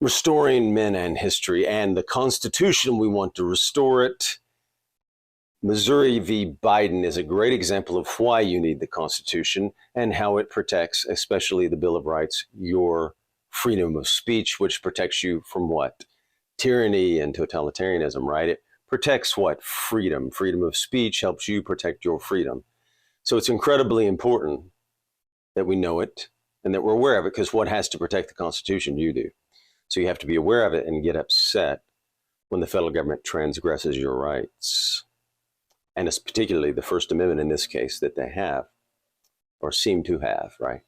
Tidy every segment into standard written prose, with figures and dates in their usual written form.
restoring men and history and the Constitution. We want to restore it. Missouri v. Biden is a great example of why you need the Constitution and how it protects, especially the Bill of Rights, your freedom of speech, which protects you from what? Tyranny and totalitarianism, right? It protects what? Freedom. Freedom of speech helps you protect your freedom. So it's incredibly important that we know it and that we're aware of it, because what has to protect the Constitution? You do. So you have to be aware of it and get upset when the federal government transgresses your rights. And it's particularly the First Amendment in this case that they have, or seem to have, right?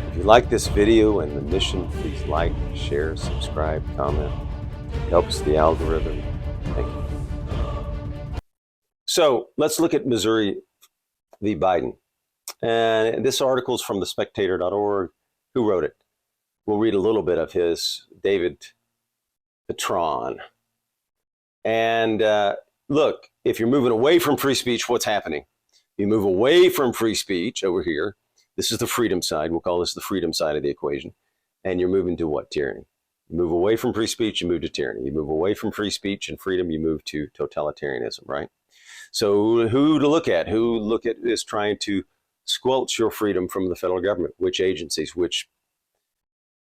If you like this video and the mission, please like, share, subscribe, comment. It helps the algorithm. Thank you. So let's look at Missouri v. Biden. And this article is from thespectator.org. Who wrote it? We'll read a little bit of his, David Petron. And look, if you're moving away from free speech, what's happening? You move away from free speech over here. This is the freedom side. We'll call this the freedom side of the equation. And you're moving to what? Tyranny. You move away from free speech, you move to tyranny. You move away from free speech and freedom, you move to totalitarianism, right? So who to look at? Who look at is trying to squelch your freedom from the federal government? Which agencies, which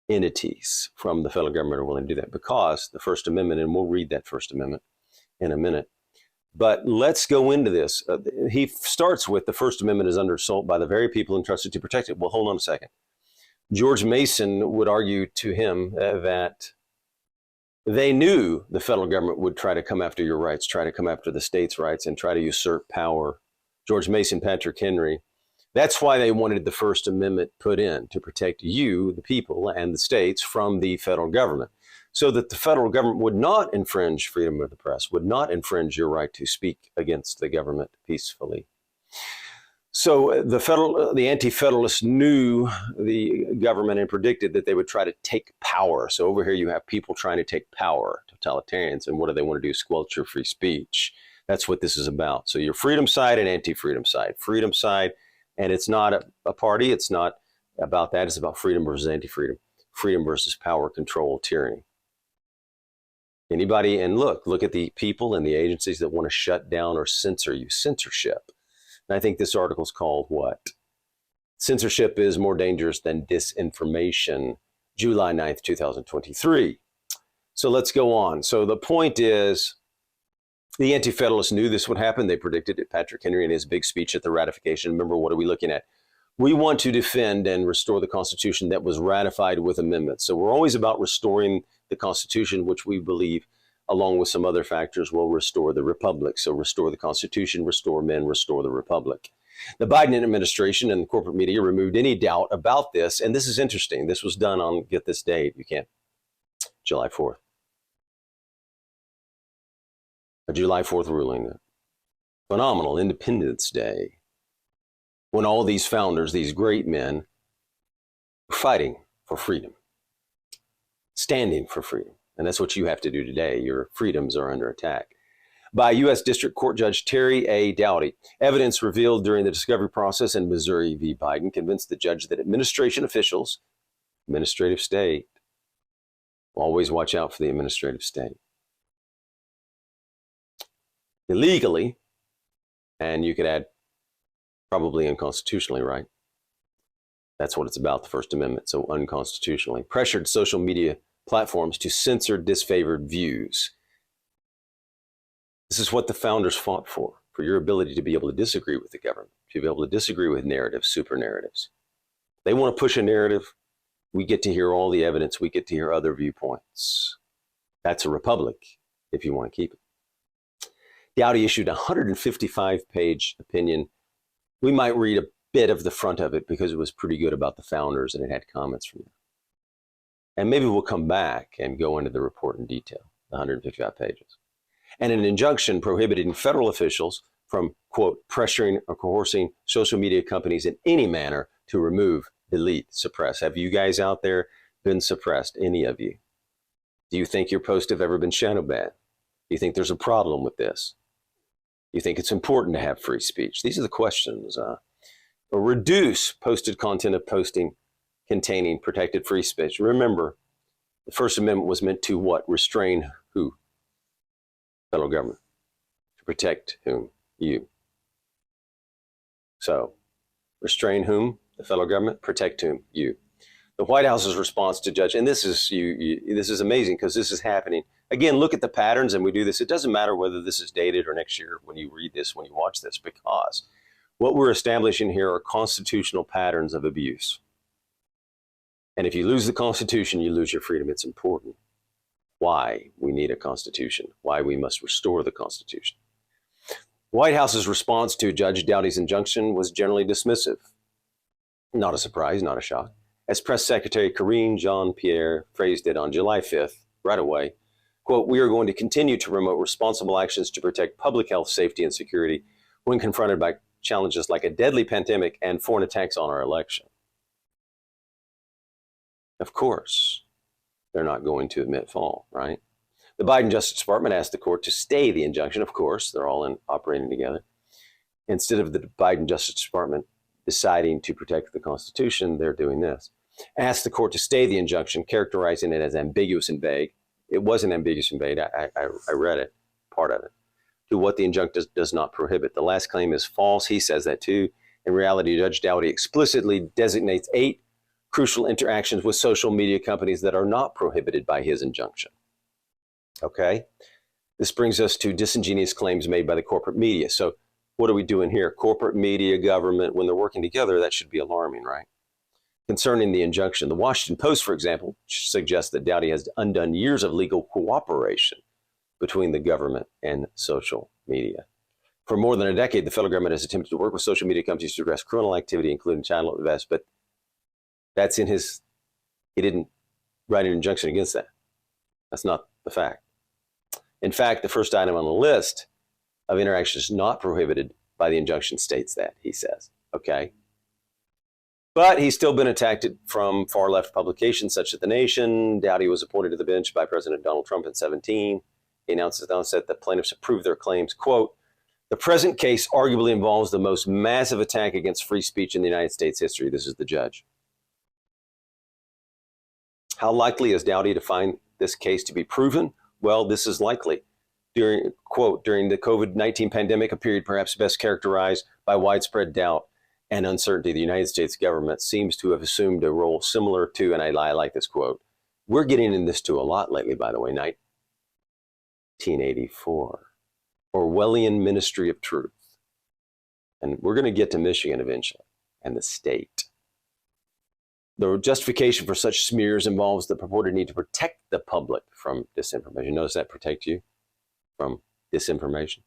entities from the federal government are willing to do that? Because the First Amendment, and we'll read that First Amendment in a minute. But let's go into this. He starts with the First Amendment is under assault by the very people entrusted to protect it. Well, hold on a second. George Mason would argue to him that they knew the federal government would try to come after your rights, try to come after the states' rights, and try to usurp power. George Mason, Patrick Henry. That's why they wanted the First Amendment put in, to protect you, the people, and the states from the federal government, so that the federal government would not infringe freedom of the press, would not infringe your right to speak against the government peacefully. So the anti-federalists knew the government and predicted that they would try to take power. So over here you have people trying to take power, totalitarians, and what do they want to do? Squelch your free speech. That's what this is about. So your freedom side and anti-freedom side. Freedom side, and it's not a party. It's not about that. It's about freedom versus anti-freedom. Freedom versus power, control, tyranny. Anybody, and look at the people and the agencies that want to shut down or censor you. Censorship. And I think this article is called what? Censorship is more dangerous than disinformation. July 9th, 2023. So let's go on. So the point is, the Anti-Federalists knew this would happen. They predicted it. Patrick Henry in his big speech at the ratification. Remember, what are we looking at? We want to defend and restore the Constitution that was ratified with amendments. So we're always about restoring the Constitution, which we believe, along with some other factors, will restore the Republic. So restore the Constitution, restore men, restore the Republic. The Biden administration and the corporate media removed any doubt about this. And this is interesting. This was done on, get this date, you can't, July 4th. A July 4th ruling. Phenomenal Independence Day. When all these founders, these great men, were fighting for freedom. Standing for freedom. And that's what you have to do today. Your freedoms are under attack. By U.S. District Court Judge Terry A. Doughty. Evidence revealed during the discovery process in Missouri v. Biden convinced the judge that administration officials, administrative state, always watch out for the administrative state, illegally, and you could add probably unconstitutionally, right? That's what it's about, the First Amendment. So unconstitutionally. Pressured social media platforms to censor disfavored views. This is what the founders fought for your ability to be able to disagree with the government, to be able to disagree with narratives, super narratives. They want to push a narrative. We get to hear all the evidence. We get to hear other viewpoints. That's a republic, if you want to keep it. Doughty issued a 155-page opinion. We might read a bit of the front of it because it was pretty good about the founders and it had comments from them. And maybe we'll come back and go into the report in detail, the 155 pages. And an injunction prohibiting federal officials from, quote, pressuring or coercing social media companies in any manner to remove, delete, suppress. Have you guys out there been suppressed, any of you? Do you think your posts have ever been shadow banned? Do you think there's a problem with this? Do you think it's important to have free speech? These are the questions. Or reduce posted content of posting containing protected free speech. Remember, The First Amendment was meant to what? Restrain who? Federal government. To protect whom? You. So, restrain whom? The federal government. Protect whom? You. The White House's response to Judge, and this is this is amazing because this is happening. Again, look at the patterns, and we do this. It doesn't matter whether this is dated or next year when you read this, when you watch this, because what we're establishing here are constitutional patterns of abuse. And if you lose the Constitution, you lose your freedom. It's important. Why we need a Constitution, why we must restore the Constitution. The White House's response to Judge Doughty's injunction was generally dismissive. Not a surprise, not a shock. As Press Secretary Karine Jean-Pierre phrased it on July 5th, right away, quote, "We are going to continue to promote responsible actions to protect public health, safety, and security when confronted by challenges like a deadly pandemic and foreign attacks on our election." Of course, they're not going to admit fault, right? The Biden Justice Department asked the court to stay the injunction. Of course, they're all operating together. Instead of the Biden Justice Department deciding to protect the Constitution, they're doing this. Asked the court to stay the injunction, characterizing it as ambiguous and vague. It wasn't ambiguous and vague. I read it, part of it, to what the injunction does not prohibit. The last claim is false. He says that too. In reality, Judge Doughty explicitly designates 8 crucial interactions with social media companies that are not prohibited by his injunction. Okay? This brings us to disingenuous claims made by the corporate media. So what are we doing here? Corporate media, government, when they're working together, that should be alarming, right? Concerning the injunction, the Washington Post, for example, suggests that Doughty has undone years of legal cooperation between the government and social media. For more than a decade, the federal government has attempted to work with social media companies to address criminal activity, including child abuse, but that's in his, he didn't write an injunction against that. That's not the fact. In fact, the first item on the list of interactions not prohibited by the injunction states that, he says, okay? But he's still been attacked from far left publications such as The Nation. Doughty was appointed to the bench by President Donald Trump in 2017. He announced at the onset that plaintiffs approved their claims. Quote, "The present case arguably involves the most massive attack against free speech in the United States history." This is the judge. How likely is Doughty to find this case to be proven? Well, this is likely. During the COVID-19 pandemic, a period perhaps best characterized by widespread doubt and uncertainty, the United States government seems to have assumed a role similar to, and I like this quote, we're getting in this too a lot lately, by the way, 1984, Orwellian Ministry of Truth. And we're going to get to Michigan eventually, and the state. The justification for such smears involves the purported need to protect the public from disinformation. Notice that, protect you from disinformation.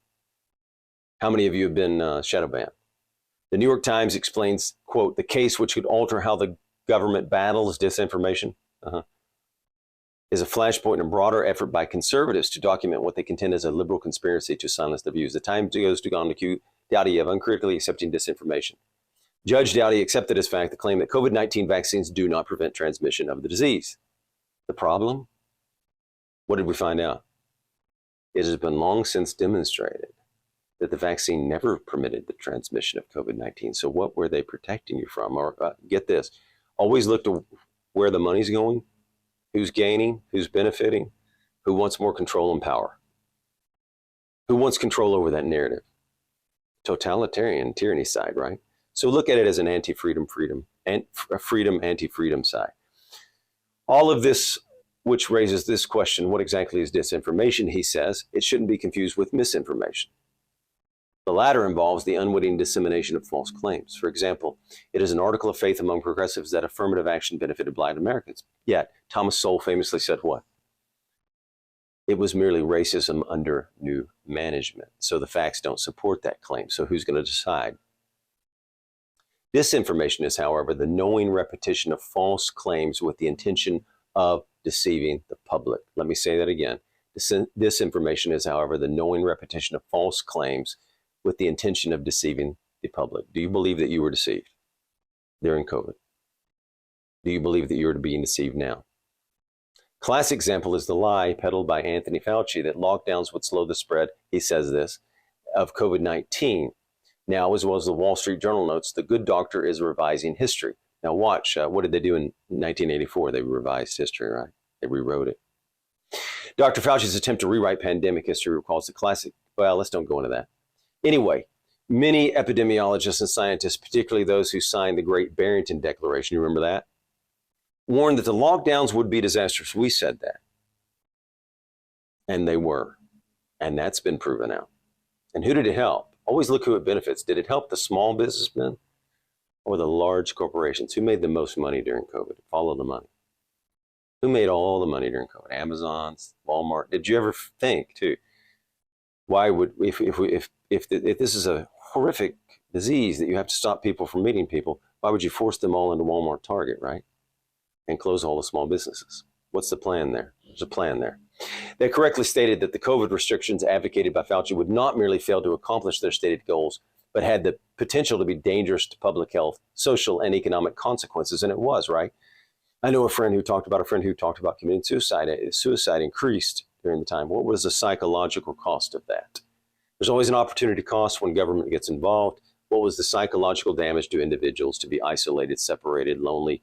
How many of you have been shadow banned? The New York Times explains, quote, "The case which could alter how the government battles disinformation is a flashpoint in a broader effort by conservatives to document what they contend is a liberal conspiracy to silence the views. The Times goes to accuse Doughty of uncritically accepting disinformation. Judge Doughty accepted as fact the claim that COVID-19 vaccines do not prevent transmission of the disease. The problem? What did we find out? It has been long since demonstrated that the vaccine never permitted the transmission of COVID-19. So what were they protecting you from? Or get this, always look to where the money's going, who's gaining, who's benefiting, who wants more control and power, who wants control over that narrative. Totalitarian tyranny side, right? So look at it as an anti-freedom, and a freedom, anti-freedom side. All of this, which raises this question, what exactly is disinformation? He says it shouldn't be confused with misinformation. The latter involves the unwitting dissemination of false claims. For example, it is an article of faith among progressives that affirmative action benefited Black Americans. Yet, Thomas Sowell famously said what? It was merely racism under new management. So the facts don't support that claim. So who's going to decide? Disinformation is, however, the knowing repetition of false claims with the intention of deceiving the public. Let me say that again. Disinformation is, however, the knowing repetition of false claims with the intention of deceiving the public. Do you believe that you were deceived during COVID? Do you believe that you are being deceived now? Classic example is the lie peddled by Anthony Fauci that lockdowns would slow the spread, he says this, of COVID-19. Now, as well as the Wall Street Journal notes, the good doctor is revising history. Now watch, what did they do in 1984? They revised history, right? They rewrote it. Dr. Fauci's attempt to rewrite pandemic history recalls the classic. Well, let's don't go into that. Anyway, many epidemiologists and scientists, particularly those who signed the Great Barrington Declaration, you remember that, warned that the lockdowns would be disastrous. We said that. And they were. And that's been proven out. And who did it help? Always look who it benefits. Did it help the small businessmen or the large corporations? Who made the most money during COVID? Follow the money. Who made all the money during COVID? Amazon's, Walmart. Did you ever think, too, why would, if this is a horrific disease that you have to stop people from meeting people, why would you force them all into Walmart, Target, right? And close all the small businesses? What's the plan there? There's a plan there. They correctly stated that the COVID restrictions advocated by Fauci would not merely fail to accomplish their stated goals, but had the potential to be dangerous to public health, social, and economic consequences. And it was, right? I know a friend who talked about committing suicide. Suicide increased during the time. What was the psychological cost of that? There's always an opportunity cost when government gets involved. What was the psychological damage to individuals to be isolated, separated, lonely,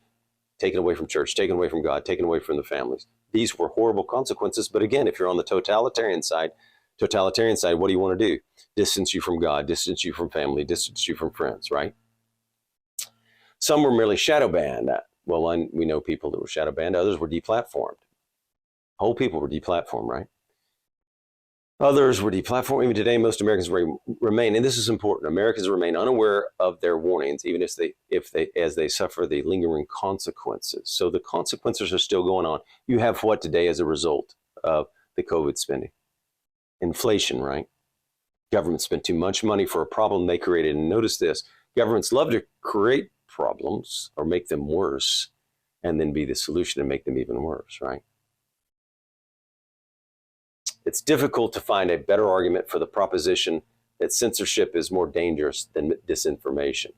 taken away from church, taken away from God, taken away from the families? These were horrible consequences. But again, if you're on the totalitarian side, what do you want to do? Distance you from God, distance you from family, distance you from friends, right? Some were merely shadow banned. Well, we know people that were shadow banned. Others were deplatformed. Whole people were deplatformed, right? Others were deplatformed. Even today, most Americans remain, and this is important, Americans remain unaware of their warnings, even as they suffer the lingering consequences. So the consequences are still going on. You have what today as a result of the COVID spending? Inflation, right? Government spent too much money for a problem they created. And notice this, governments love to create problems or make them worse and then be the solution and make them even worse, right? It's difficult to find a better argument for the proposition that censorship is more dangerous than disinformation.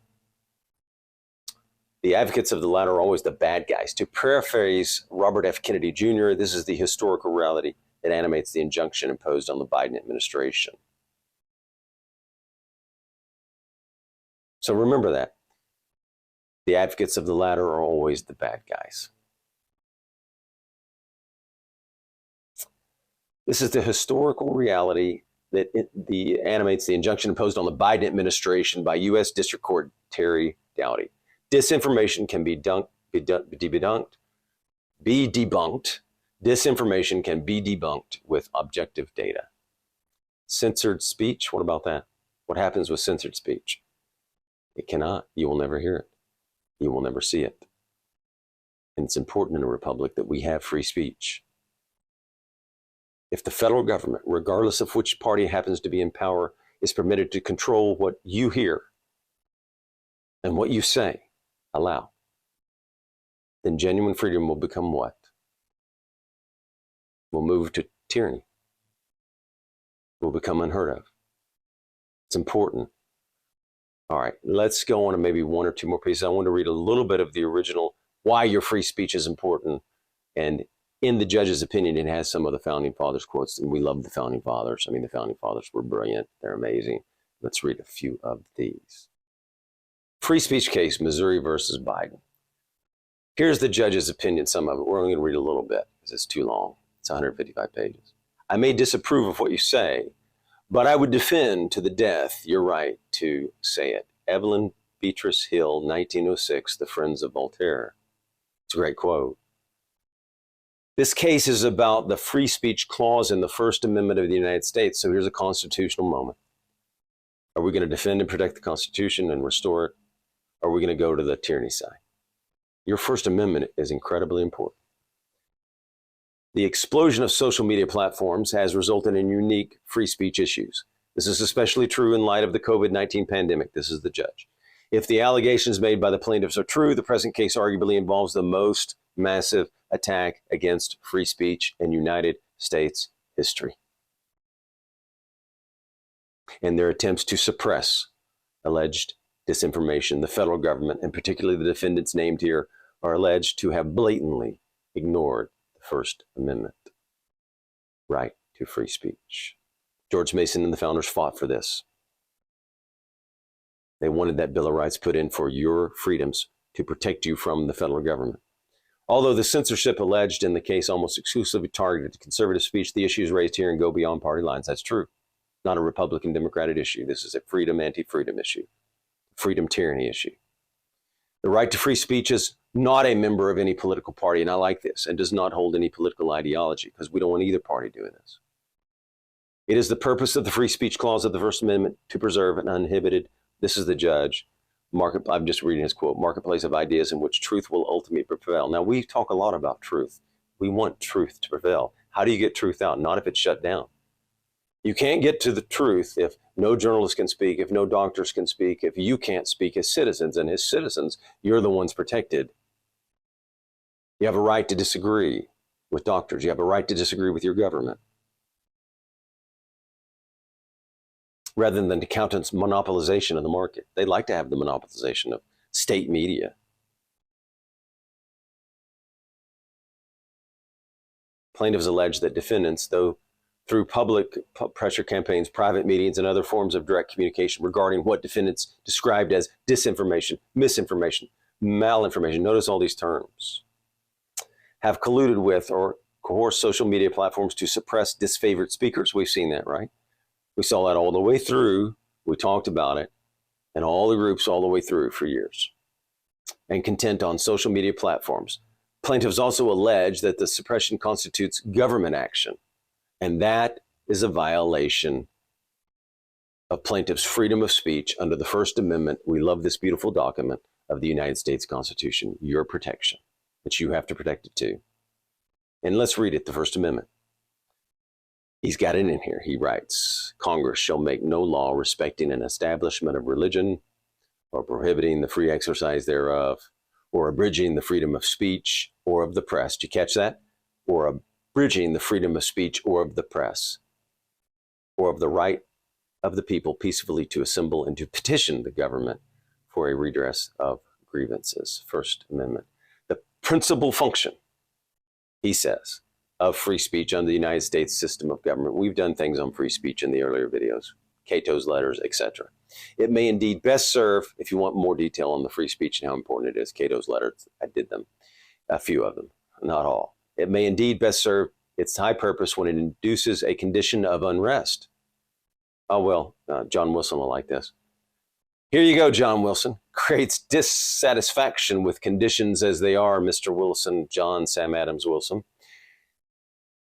The advocates of the latter are always the bad guys. To paraphrase Robert F. Kennedy Jr., this is the historical reality that animates the injunction imposed on the Biden administration. So remember that. The advocates of the latter are always the bad guys. This is the historical reality that animates the injunction imposed on the Biden administration by U.S. District Court Terry Doughty. Disinformation can be debunked. Disinformation can be debunked with objective data. Censored speech, what about that? What happens with censored speech? It cannot. You will never hear it. You will never see it. And it's important in a republic that we have free speech. If the federal government, regardless of which party happens to be in power, is permitted to control what you hear and what you say aloud, then genuine freedom will become what? Will move to tyranny. Will become unheard of. It's important. All right, let's go on to maybe one or two more pieces. I want to read a little bit of the original, why your free speech is important. And in the judge's opinion, it has some of the Founding Fathers quotes, and we love the Founding Fathers. I mean, the Founding Fathers were brilliant. They're amazing. Let's read a few of these. Free speech case, Missouri versus Biden. Here's the judge's opinion, some of it. We're only going to read a little bit because it's too long. It's 155 pages. I may disapprove of what you say, but I would defend to the death your right to say it. Evelyn Beatrice Hill, 1906, The Friends of Voltaire. It's a great quote. This case is about the free speech clause in the First Amendment of the United States. So here's a constitutional moment. Are we going to defend and protect the Constitution and restore it? Or are we going to go to the tyranny side? Your First Amendment is incredibly important. The explosion of social media platforms has resulted in unique free speech issues. This is especially true in light of the COVID-19 pandemic. This is the judge. If the allegations made by the plaintiffs are true, the present case arguably involves the most massive attack against free speech in United States history. And their attempts to suppress alleged disinformation, the federal government, and particularly the defendants named here, are alleged to have blatantly ignored the First Amendment right to free speech. George Mason and the founders fought for this. They wanted that Bill of Rights put in for your freedoms to protect you from the federal government. Although the censorship alleged in the case almost exclusively targeted conservative speech, the issues raised here and go beyond party lines. That's true. Not a Republican Democratic issue. This is a freedom, anti-freedom issue, freedom tyranny issue. The right to free speech is not a member of any political party, and I like this, and does not hold any political ideology, because we don't want either party doing this. It is the purpose of the free speech clause of the First Amendment to preserve an uninhibited, this is the judge, I'm just reading his quote, marketplace of ideas in which truth will ultimately prevail. Now, we talk a lot about truth. We want truth to prevail. How do you get truth out? Not if it's shut down. You can't get to the truth if no journalists can speak, if no doctors can speak, if you can't speak as citizens. And as citizens, you're the ones protected. You have a right to disagree with doctors. You have a right to disagree with your government. Rather than the accountants' monopolization of the market. They like to have the monopolization of state media. Plaintiffs allege that defendants, though through public pressure campaigns, private meetings, and other forms of direct communication regarding what defendants described as disinformation, misinformation, malinformation, notice all these terms, have colluded with or coerced social media platforms to suppress disfavored speakers. We've seen that, right? We saw that all the way through. We talked about it, and all the groups all the way through for years. And content on social media platforms. Plaintiffs also allege that the suppression constitutes government action, and that is a violation of plaintiffs' freedom of speech under the First Amendment. We love this beautiful document of the United States Constitution, your protection, that you have to protect it too. And let's read it, the First Amendment. He's got it in here. He writes, Congress shall make no law respecting an establishment of religion or prohibiting the free exercise thereof or abridging the freedom of speech or of the press. Did you catch that? Or abridging the freedom of speech or of the press or of the right of the people peacefully to assemble and to petition the government for a redress of grievances. First Amendment. The principal function, he says, of free speech under the United States system of government. We've done things on free speech in the earlier videos, Cato's letters, etc. It may indeed best serve, if you want more detail on the free speech and how important it is, Cato's letters, I did them, a few of them, not all. It may indeed best serve its high purpose when it induces a condition of unrest. Oh, well, John Wilson will like this. Here you go, John Wilson. Creates dissatisfaction with conditions as they are, Mr. Wilson, John Sam Adams Wilson.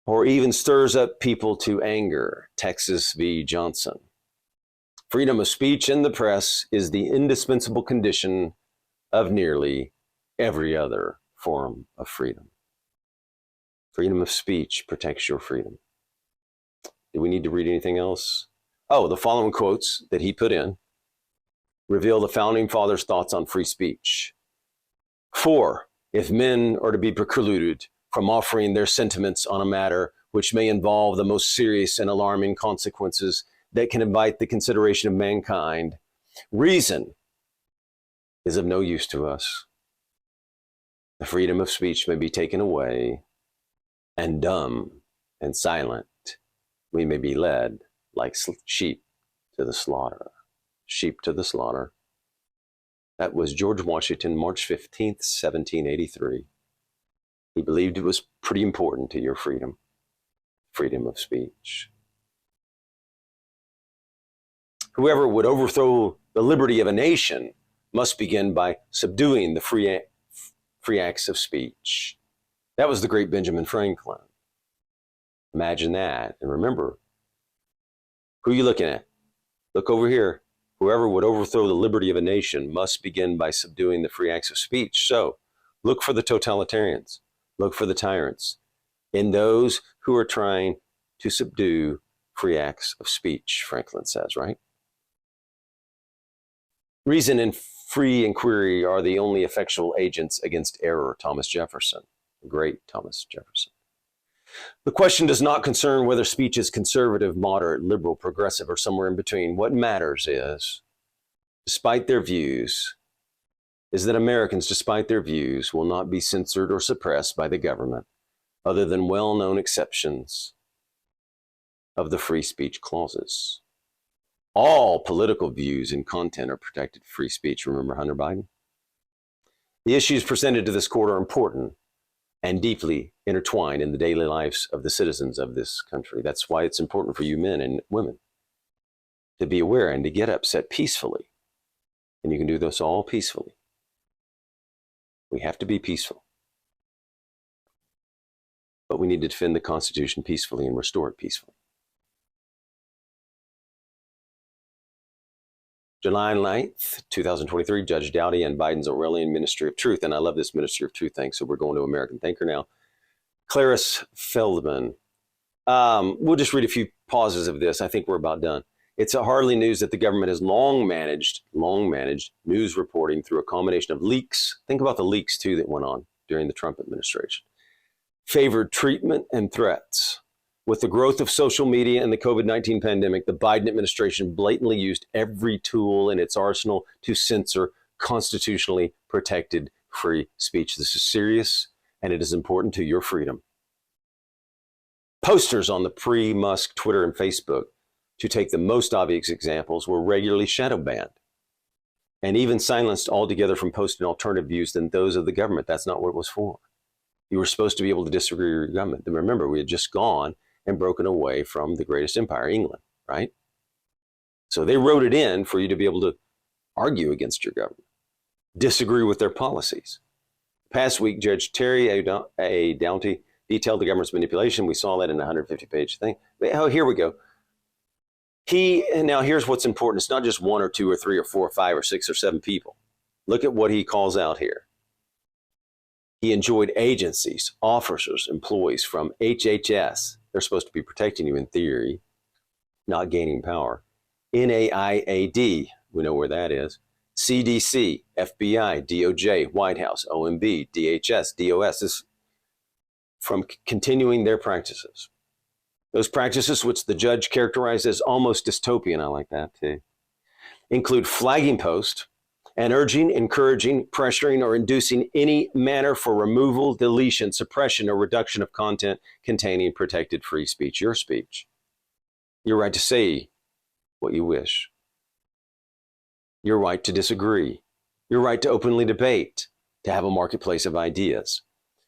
Or even stirs up people to anger, Texas v. Johnson. Freedom of speech in the press is the indispensable condition of nearly every other form of freedom. Freedom of speech protects your freedom. Do we need to read anything else? Oh, the following quotes that he put in reveal the Founding Fathers' thoughts on free speech. 4, if men are to be precluded from offering their sentiments on a matter which may involve the most serious and alarming consequences that can invite the consideration of mankind, reason is of no use to us. The freedom of speech may be taken away, and dumb and silent we may be led like sheep to the slaughter. Sheep to the slaughter. That was George Washington, March 15th, 1783. He believed it was pretty important to your freedom, freedom of speech. Whoever would overthrow the liberty of a nation must begin by subduing the free acts of speech. That was the great Benjamin Franklin. Imagine that. And remember, who are you looking at? Look over here. Whoever would overthrow the liberty of a nation must begin by subduing the free acts of speech. So look for the totalitarians. Look for the tyrants in those who are trying to subdue free acts of speech, Franklin says, right? Reason and free inquiry are the only effectual agents against error, Thomas Jefferson, the great Thomas Jefferson. The question does not concern whether speech is conservative, moderate, liberal, progressive, or somewhere in between. What matters is, despite their views, is that Americans, despite their views, will not be censored or suppressed by the government, other than well-known exceptions of the free speech clauses. All political views and content are protected free speech. Remember Hunter Biden? The issues presented to this court are important, and deeply intertwined in the daily lives of the citizens of this country. That's why it's important for you men and women to be aware and to get upset peacefully. And you can do this all peacefully. We have to be peaceful. But we need to defend the Constitution peacefully and restore it peacefully. July 9th, 2023, Judge Doughty and Biden's Orwellian Ministry of Truth. And I love this Ministry of Truth thing, so we're going to American Thinker now. Clarice Feldman. We'll just read a few pauses of this. I think we're about done. It's hardly news that the government has long managed news reporting through a combination of leaks. Think about the leaks, too, that went on during the Trump administration. Favored treatment and threats. With the growth of social media and the COVID-19 pandemic, the Biden administration blatantly used every tool in its arsenal to censor constitutionally protected free speech. This is serious, and it is important to your freedom. Posters on the pre-Musk Twitter and Facebook, to take the most obvious examples, were regularly shadow banned and even silenced altogether from posting alternative views than those of the government. That's not what it was for. You were supposed to be able to disagree with your government. And remember, we had just gone and broken away from the greatest empire, England, right? So they wrote it in for you to be able to argue against your government, disagree with their policies. Past week, Judge Terry A. Doughty detailed the government's manipulation. We saw that in a 150-page thing. Oh, here we go. Now here's what's important. It's not just one or two or three or four or five or six or seven people. Look at what he calls out here. He enjoyed agencies, officers, employees from HHS. They're supposed to be protecting you in theory, not gaining power. NAIAD, we know where that is. CDC, FBI, DOJ, White House, OMB, DHS, DOS is from continuing their practices. Those practices, which the judge characterized as almost dystopian, I like that too, include flagging posts and urging, encouraging, pressuring, or inducing any manner for removal, deletion, suppression, or reduction of content containing protected free speech, your speech. Your right to say what you wish. Your right to disagree. Your right to openly debate, to have a marketplace of ideas.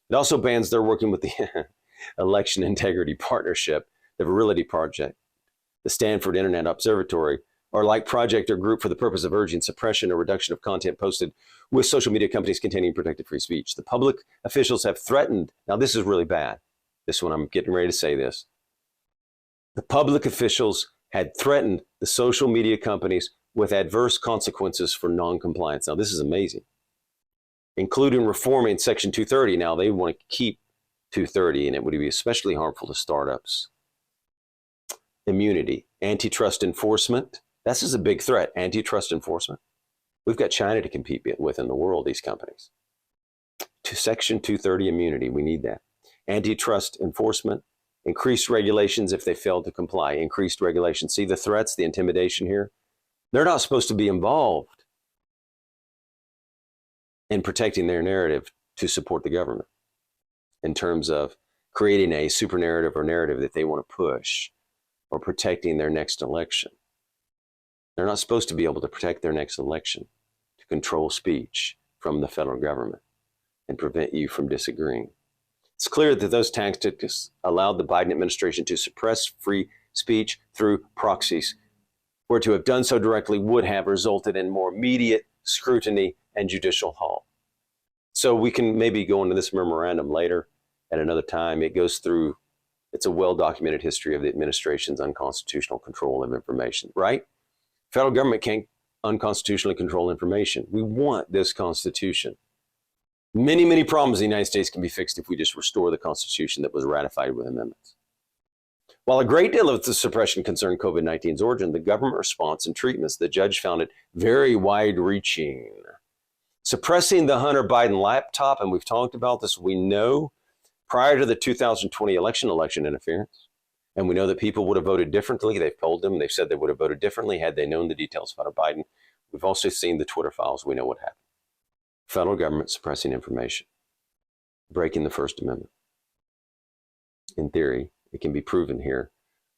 It also bans their working with the Election Integrity Partnership, the Virility Project, the Stanford Internet Observatory, or like project or group for the purpose of urging suppression or reduction of content posted with social media companies containing protected free speech. The public officials have threatened, now this is really bad, this one I'm getting ready to say this. The public officials had threatened the social media companies with adverse consequences for non-compliance. Now this is amazing, including reforming Section 230. Now they want to keep 230, and it would be especially harmful to startups. Immunity, antitrust enforcement. This is a big threat, antitrust enforcement. We've got China to compete with in the world, these companies. To Section 230 immunity, we need that. Antitrust enforcement, increased regulations if they fail to comply, increased regulations. See the threats, the intimidation here? They're not supposed to be involved in protecting their narrative to support the government in terms of creating a super narrative or narrative that they want to push or protecting their next election. They're not supposed to be able to protect their next election, to control speech from the federal government and prevent you from disagreeing. It's clear that those tactics allowed the Biden administration to suppress free speech through proxies, where to have done so directly would have resulted in more immediate scrutiny and judicial halt. So we can maybe go into this memorandum later at another time. It goes through, it's a well-documented history of the administration's unconstitutional control of information, right? Federal government can't unconstitutionally control information. We want this Constitution. Many, many problems in the United States can be fixed if we just restore the Constitution that was ratified with amendments. While a great deal of the suppression concerned COVID-19's origin, the government response and treatments, the judge found it very wide-reaching. Suppressing the Hunter Biden laptop, and we've talked about this, we know prior to the 2020 election interference, and we know that people would have voted differently. They've told them, they've said they would have voted differently had they known the details of Hunter Biden. We've also seen the Twitter files. We know what happened. Federal government suppressing information, breaking the First Amendment. In theory, it can be proven here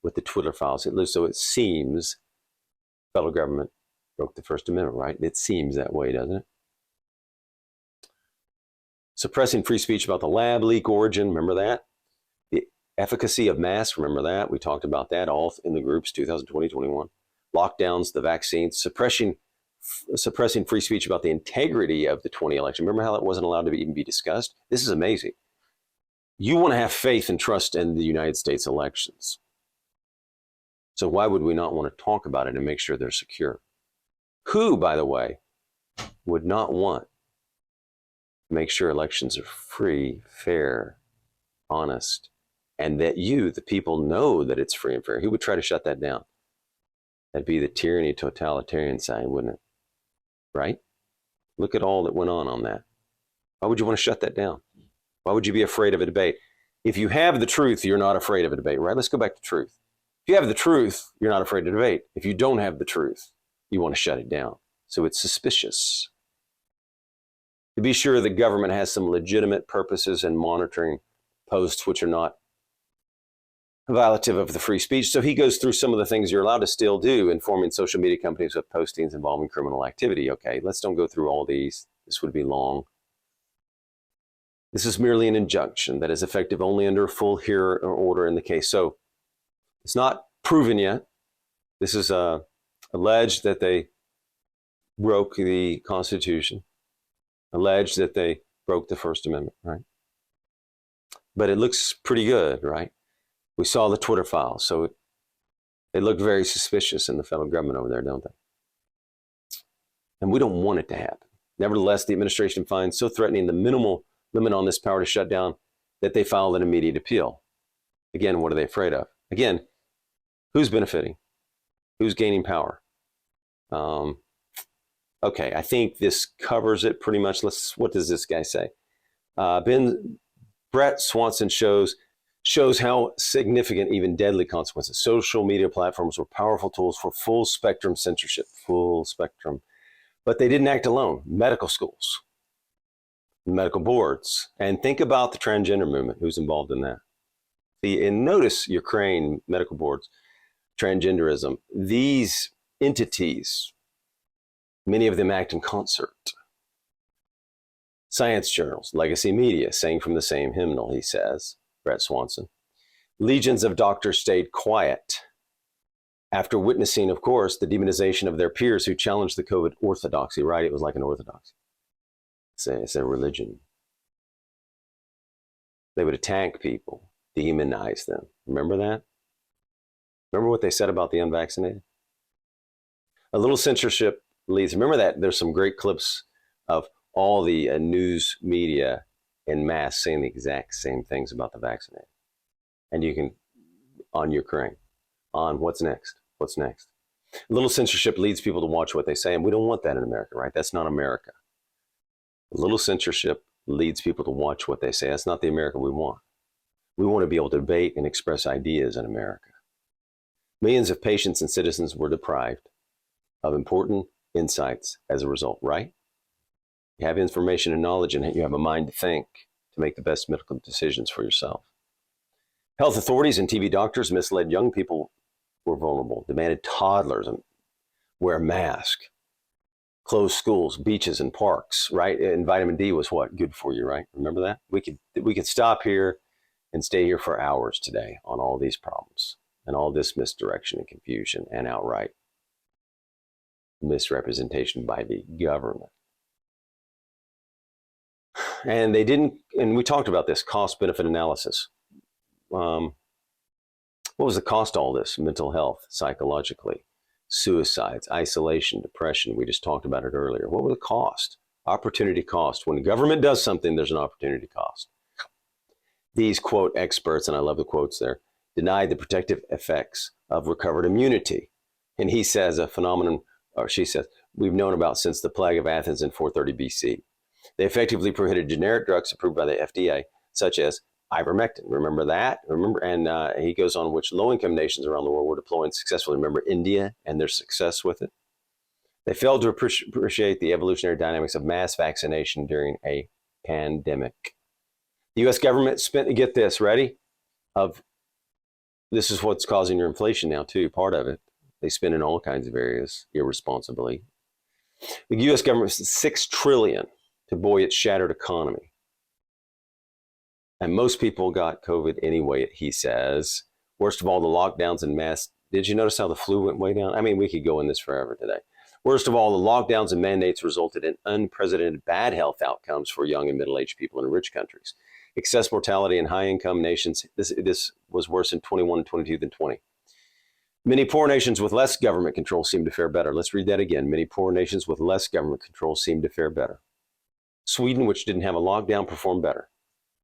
with the Twitter files. So it seems federal government broke the First Amendment, right? It seems that way, doesn't it? Suppressing free speech about the lab leak origin, remember that? The efficacy of masks, remember that? We talked about that all in the groups 2020, 21. Lockdowns, the vaccines, suppressing free speech about the integrity of the 20 election. Remember how that wasn't allowed to even be discussed? This is amazing. You want to have faith and trust in the United States elections. So why would we not want to talk about it and make sure they're secure? Who, by the way, would not want to make sure elections are free, fair, honest, and that you, the people, know that it's free and fair? Who would try to shut that down? That'd be the tyranny totalitarian side, wouldn't it? Right? Look at all that went on that. Why would you want to shut that down? Why would you be afraid of a debate? If you have the truth, you're not afraid of a debate, right? Let's go back to truth. If you have the truth, you're not afraid to debate. If you don't have the truth, you want to shut it down. So it's suspicious. To be sure, the government has some legitimate purposes in monitoring posts which are not violative of the free speech. So he goes through some of the things you're allowed to still do, informing social media companies of postings involving criminal activity. Okay, let's don't go through all these. This would be long. This is merely an injunction that is effective only under a full hearing order in the case. So it's not proven yet. This is alleged that they broke the Constitution, alleged that they broke the First Amendment, right? But it looks pretty good, right? We saw the Twitter files, so they look very suspicious in the federal government over there, don't they? And we don't want it to happen. Nevertheless, the administration finds so threatening the minimal limit on this power to shut down that they filed an immediate appeal. Again, what are they afraid of? Again, who's benefiting? Who's gaining power? Okay, I think this covers it pretty much. What does this guy say? Brett Swanson shows how significant, even deadly consequences. Social media platforms were powerful tools for full spectrum censorship, full spectrum. But they didn't act alone. Medical schools, medical boards, and think about the transgender movement, who's involved in that. And notice Ukraine, medical boards, transgenderism, these entities, many of them act in concert. Science journals, legacy media, sang from the same hymnal, he says, Brett Swanson. Legions of doctors stayed quiet after witnessing, of course, the demonization of their peers who challenged the COVID orthodoxy, right? It was like an orthodoxy. It's a religion. They would attack people, demonize them. Remember that? Remember what they said about the unvaccinated? A little censorship leads. Remember that there's some great clips of all the news media en masse saying the exact same things about the vaccinated. And you can, on Ukraine, on what's next? What's next? A little censorship leads people to watch what they say, and we don't want that in America, right? That's not America. A little censorship leads people to watch what they say. That's not the America we want. We want to be able to debate and express ideas in America. Millions of patients and citizens were deprived of important insights as a result, right? You have information and knowledge, and you have a mind to think to make the best medical decisions for yourself. Health authorities and TV doctors misled young people were vulnerable, demanded toddlers wear a mask, close schools, beaches, and parks, right? And vitamin D was what? Good for you, right? Remember that? We could stop here and stay here for hours today on all these problems and all this misdirection and confusion and outright misrepresentation by the government. And they didn't, and we talked about this cost-benefit analysis. What was the cost of all this? Mental health, psychologically, suicides, isolation, depression. We just talked about it earlier. What was the cost? Opportunity cost. When the government does something, there's an opportunity cost. These, quote, experts, and I love the quotes there, denied the protective effects of recovered immunity. And he says a phenomenon, or she says, we've known about since the plague of Athens in 430 BC. They effectively prohibited generic drugs approved by the FDA, such as ivermectin. Remember that? And he goes on which low-income nations around the world were deploying successfully. Remember India and their success with it? They failed to appreciate the evolutionary dynamics of mass vaccination during a pandemic. The U.S. government spent, get this, ready? This is what's causing your inflation now too, part of it. They spend in all kinds of areas irresponsibly. The U.S. government spent $6 trillion to buoy its shattered economy. And most people got COVID anyway, he says. Worst of all, the lockdowns and masks. Did you notice how the flu went way down? I mean, we could go in this forever today. Worst of all, the lockdowns and mandates resulted in unprecedented bad health outcomes for young and middle-aged people in rich countries. Excess mortality in high-income nations. This was worse in 21 and 22 than 20. Many poor nations with less government control seem to fare better. Let's read that again. Many poor nations with less government control seem to fare better. Sweden, which didn't have a lockdown, performed better.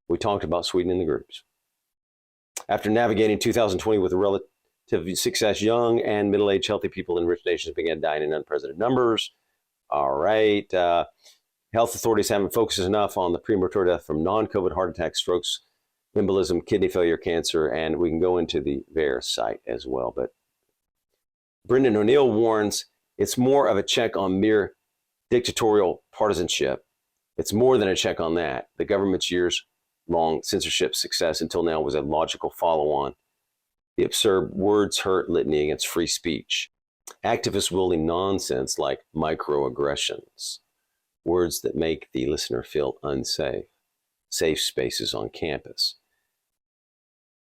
We talked about Sweden in the groups. After navigating 2020 with a relative success, young and middle-aged healthy people in rich nations began dying in unprecedented numbers. All right. Health authorities haven't focused enough on the premature death from non-COVID heart attacks, strokes, embolism, kidney failure, cancer, and we can go into the VAERS site as well. But Brendan O'Neill warns it's more of a check on mere dictatorial partisanship. It's more than a check on that. The government's years-long censorship success until now was a logical follow-on. The absurd words hurt litany against free speech. Activists wielding nonsense like microaggressions. Words that make the listener feel unsafe. Safe spaces on campus.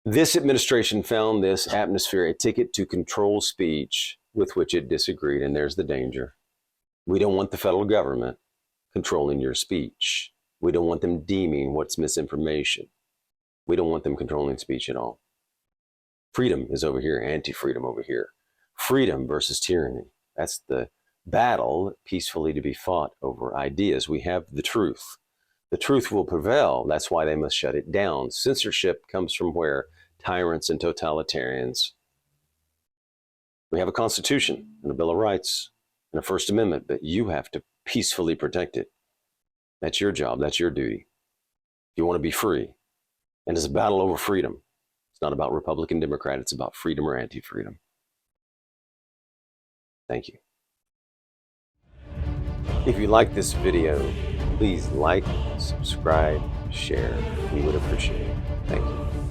This administration found this atmosphere a ticket to control speech with which it disagreed, and there's the danger. We don't want the federal government controlling your speech. We don't want them deeming what's misinformation. We don't want them controlling speech at all. Freedom is over here, anti-freedom over here. Freedom versus tyranny. That's the battle peacefully to be fought over ideas. We have the truth. The truth will prevail. That's why they must shut it down. Censorship comes from where? Tyrants and totalitarians. We have a Constitution and a Bill of Rights and a First Amendment, but you have to peacefully protect it. That's your job. That's your duty. You want to be free. And it's a battle over freedom. It's not about Republican, Democrat. It's about freedom or anti-freedom. Thank you. If you like this video, please like, subscribe, share. We would appreciate it. Thank you.